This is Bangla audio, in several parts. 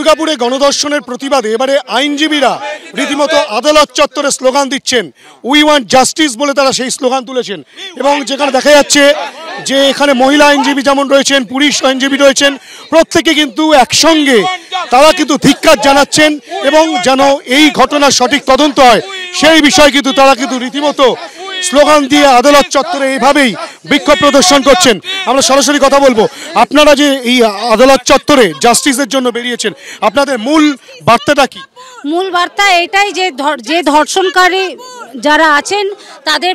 দুর্গাপুরে গণধর্ষণের প্রতিবাদে এবারে আইনজীবীরা রীতিমতো আদালত চত্বরে স্লোগান দিচ্ছেন, উই ওয়ান্ট জাস্টিস বলে তারা সেই স্লোগান তুলেছেন। এবং যেখানে দেখা যাচ্ছে যে এখানে মহিলা আইনজীবী যেমন রয়েছেন, পুরুষ আইনজীবী রয়েছেন, প্রত্যেকে কিন্তু একসঙ্গে তারা কিন্তু ধিক্কার জানাচ্ছেন এবং যেন এই ঘটনার সঠিক তদন্ত হয় সেই বিষয়ে কিন্তু তারা কিন্তু রীতিমতো স্লোগান দিয়ে আদালত চত্বরে এইভাবেই বিক্ষোভ প্রদর্শন করছেন। আমরা সরাসরি কথা বলবো। আপনারা যে এই আদালত চত্বরে জাস্টিসের জন্য বেরিয়েছেন, আপনাদের মূল বার্তাটা কি? মূল বার্তা এটাই যে ধর্ষণকারী যারা আছেন তাদের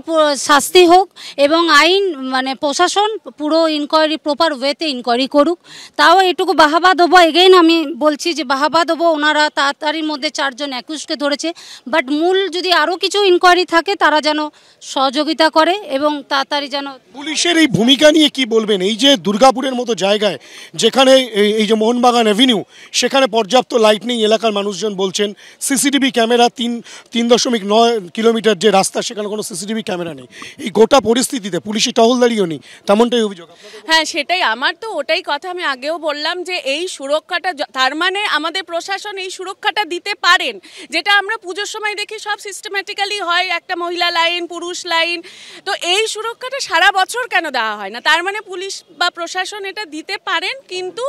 শাস্তি হোক এবং আইন মানে প্রশাসন পুরো ইনকোয়ারি প্রপার ওয়েতে ইনকোয়ারি করুক। তাও এটুকু বাহাবা দেবো, এগেইন আমি বলছি যে বাহাবা দেবো, ওনারা তাড়াতাড়ির মধ্যে 4 জন অ্যাকিউজকে ধরেছে, বাট মূল যদি আরও কিছু ইনকোয়ারি থাকে তারা যেন সহযোগিতা করে এবং তাড়াতাড়ি যেন। পুলিশের এই ভূমিকা নিয়ে কি বলবেন? এই যে দুর্গাপুরের মতো জায়গায় যেখানে এই যে মোহনবাগান অ্যাভিনিউ, সেখানে পর্যাপ্ত লাইট নেই, এলাকার মানুষজন বলছেন সিসিটিভি ক্যামেরা 3.9 কিলোমিটার যে রাস্তা সেখানে কোনো সিসিটিভি ক্যামেরা নেই। এই গোটা পরিস্থিতিতে পুলিশি টহলদারিও নেই, তেমনটাই অভিযোগ। হ্যাঁ, সেটাই আমার তো ওটাই কথা, আমি আগেও বললাম যে এই সুরক্ষাটা, তার মানে আমাদের প্রশাসন এই সুরক্ষাটা দিতে পারেন, যেটা আমরা পুজোর সময় দেখি সব সিস্টেম্যাটিক্যালি হয়, একটা মহিলা লাইন, পুরুষ লাইন, তো এই সুরক্ষাটা সারা বছর কেন দেওয়া হয় না? তার মানে পুলিশ বা প্রশাসন এটা দিতে পারেন কিন্তু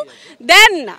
দেন না।